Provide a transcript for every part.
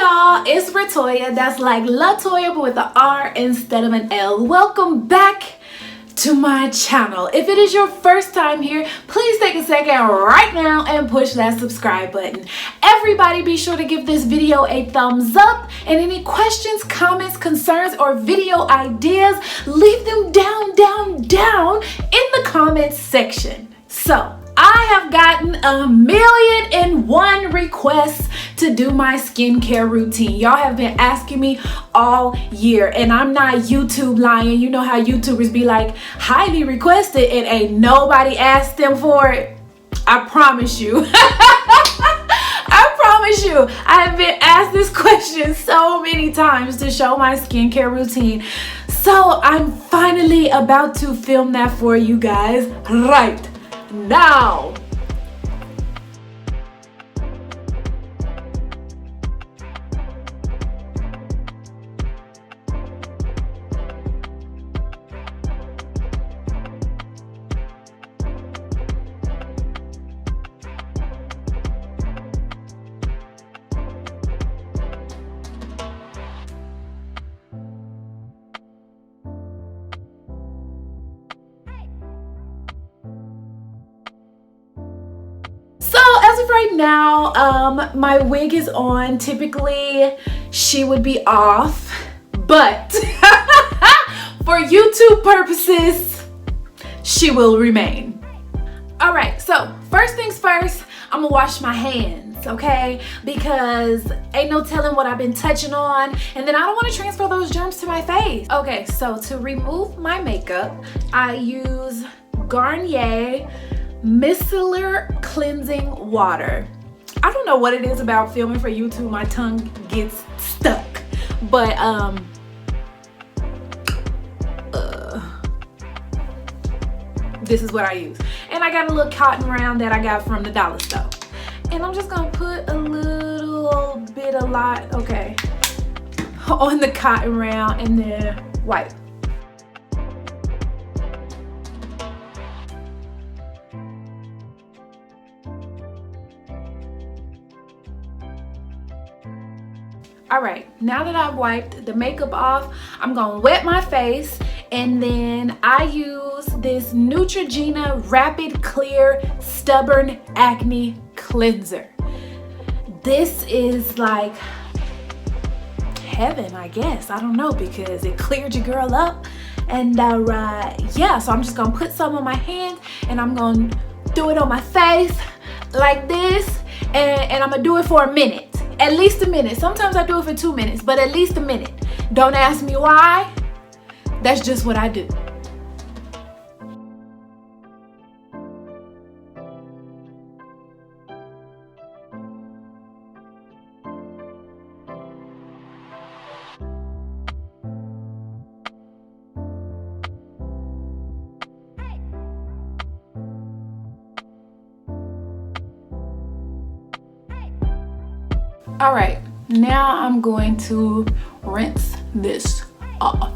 y'all, it's Ratoya. That's like Latoya but with an R instead of an L. Welcome back to my channel. If it is your first time here, please take a second right now and push that subscribe button. Everybody be sure to give this video a thumbs up, and any questions, comments, concerns, or video ideas, leave them down in the comments section. So I have gotten 1,000,001 requests to do my skincare routine. Y'all have been asking me all year, and I'm not YouTube lying. You know how YouTubers be like, highly requested, and ain't nobody asked them for it. I promise you. I promise you, I have been asked this question so many times to show my skincare routine. So I'm finally about to film that for you guys right now. As of right now, my wig is on. Typically, she would be off, but for YouTube purposes, she will remain. All right, so first things first, I'm gonna wash my hands, okay? Because ain't no telling what I've been touching on, and then I don't want to transfer those germs to my face. Okay, so to remove my makeup, I use Garnier Micellar cleansing water. I don't know what it is about filming for YouTube, my tongue gets stuck, but this is what I use, and I got a little cotton round that I got from the dollar store, and I'm just gonna put a little bit, a lot, okay, on the cotton round, and then wipe. All right, now that I've wiped the makeup off, I'm gonna wet my face, and then I use this Neutrogena Rapid Clear Stubborn Acne Cleanser. This is like heaven, I guess. I don't know, because it cleared your girl up, and yeah, so I'm just gonna put some on my hands, and I'm gonna do it on my face like this, and I'm gonna do it for a minute. At least a minute. Sometimes I do it for 2 minutes, but at least a minute. Don't ask me why. That's just what I do. All right, now I'm going to rinse this off,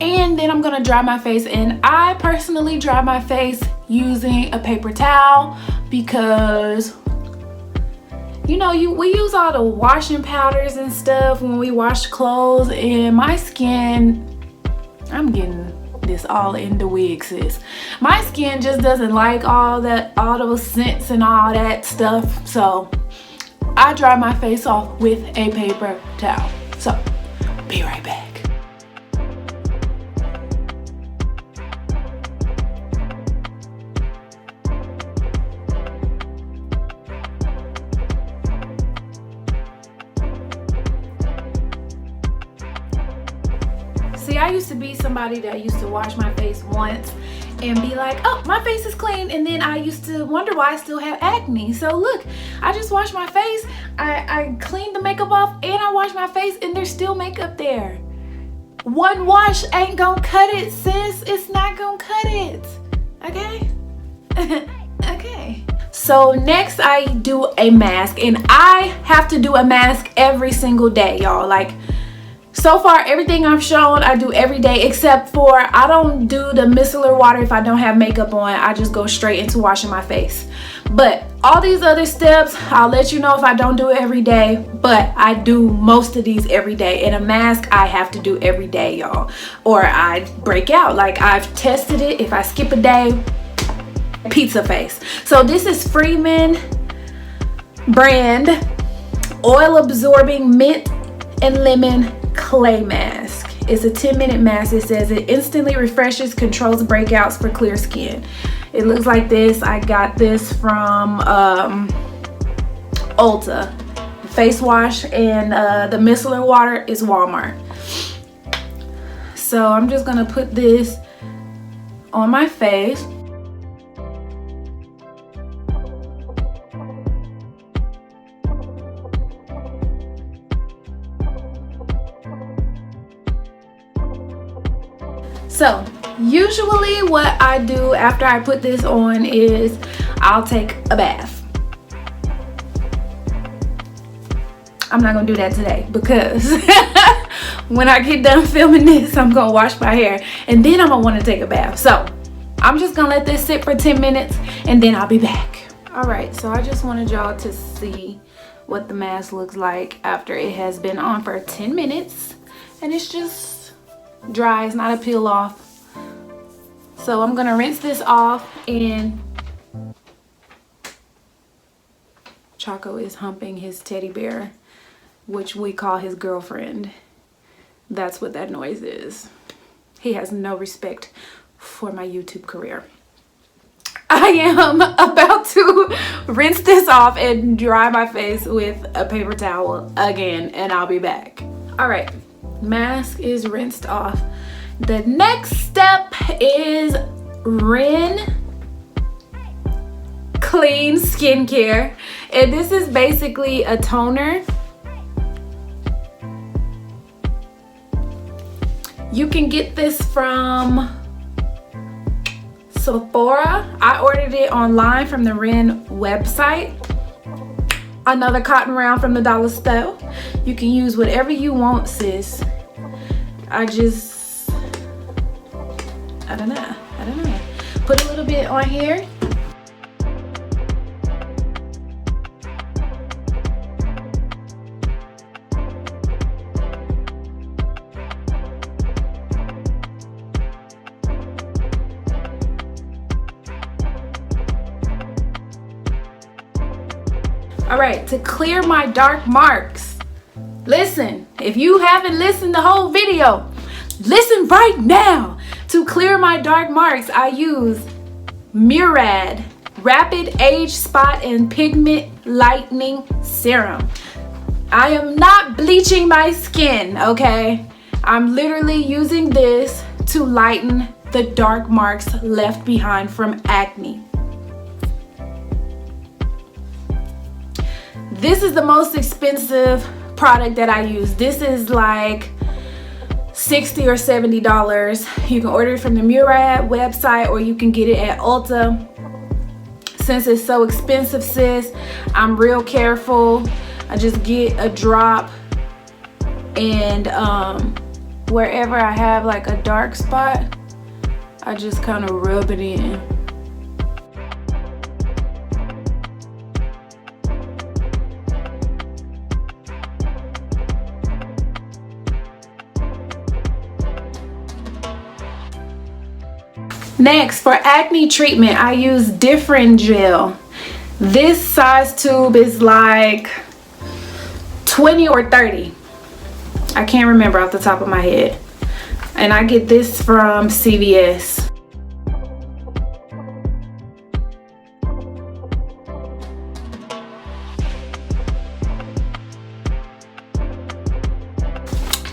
and then I'm gonna dry my face. And I personally dry my face using a paper towel, because you know, we use all the washing powders and stuff when we wash clothes, and my skin, I'm getting this all in the wig, sis. My skin just doesn't like all those scents and all that stuff, so I dry my face off with a paper towel. So, be right back. See, I used to be somebody that used to wash my face once and be like, oh, my face is clean, and then I used to wonder why I still have acne. So look, I just washed my face, I cleaned the makeup off, and I washed my face, and there's still makeup there. One wash ain't gonna cut it, sis. It's not gonna cut it, okay? Okay. So next I do a mask, and I have to do a mask every single day, y'all. Like, so far everything I've shown I do every day, except for I don't do the micellar water if I don't have makeup on. I just go straight into washing my face. But all these other steps, I'll let you know if I don't do it every day, but I do most of these every day. And a mask I have to do every day, y'all, or I break out. Like, I've tested it. If I skip a day, pizza face. So this is Freeman brand Oil Absorbing Mint and Lemon Clay Mask. It's a 10-minute mask. It says it instantly refreshes, controls breakouts for clear skin. It looks like this. I got this from Ulta. Face wash and the micellar water is Walmart. So I'm just gonna put this on my face. So usually what I do after I put this on is I'll take a bath. I'm not gonna do that today because when I get done filming this, I'm gonna wash my hair and then I'm gonna want to take a bath. So I'm just gonna let this sit for 10 minutes and then I'll be back. All right, so I just wanted y'all to see what the mask looks like after it has been on for 10 minutes and it's just dry. It's not a peel off. So I'm gonna rinse this off, and Choco is humping his teddy bear, which we call his girlfriend. That's what that noise is. He has no respect for my YouTube career. I am about to rinse this off and dry my face with a paper towel again, and I'll be back. All right, mask is rinsed off. The next step is Ren Clean Skincare, and this is basically a toner. You can get this from Sephora. I ordered it online from the Ren website. Another cotton round from the dollar store. You can use whatever you want, sis. I don't know. Put a little bit on here. All right, to clear my dark marks. Listen, if you haven't listened the whole video, listen right now. To clear my dark marks, I use Murad Rapid Age Spot and Pigment Lightening Serum. I am not bleaching my skin, okay? I'm literally using this to lighten the dark marks left behind from acne. This is the most expensive product that I use. This is like $60 or $70. You can order it from the Murad website or you can get it at Ulta. Since it's so expensive, sis, I'm real careful. I just get a drop, and wherever I have like a dark spot, I just kind of rub it in. Next, for acne treatment, I use Differin gel. This size tube is like 20 or 30. I can't remember off the top of my head. And I get this from CVS.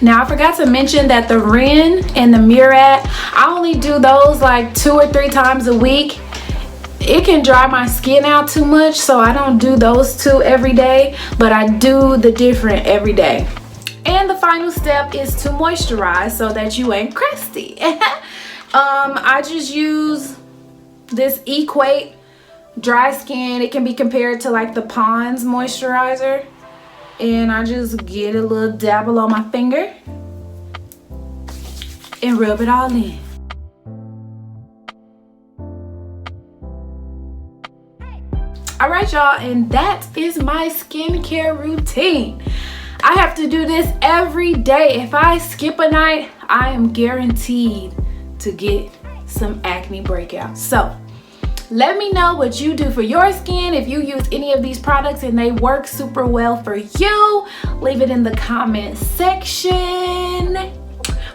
Now I forgot to mention that the Ren and the Murad, I only do those like 2 or 3 times a week. It can dry my skin out too much, so I don't do those 2 every day, but I do the Differin every day. And the final step is to moisturize so that you ain't crusty. I just use this Equate dry skin. It can be compared to like the Pond's moisturizer. And I just get a little dabble on my finger and rub it all in. All right, y'all, and that is my skincare routine. I have to do this every day. If I skip a night, I am guaranteed to get some acne breakouts. So let me know what you do for your skin. If you use any of these products and they work super well for you, leave it in the comment section.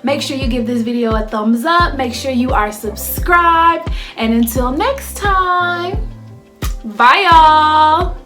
Make sure you give this video a thumbs up. Make sure you are subscribed. And until next time, bye y'all.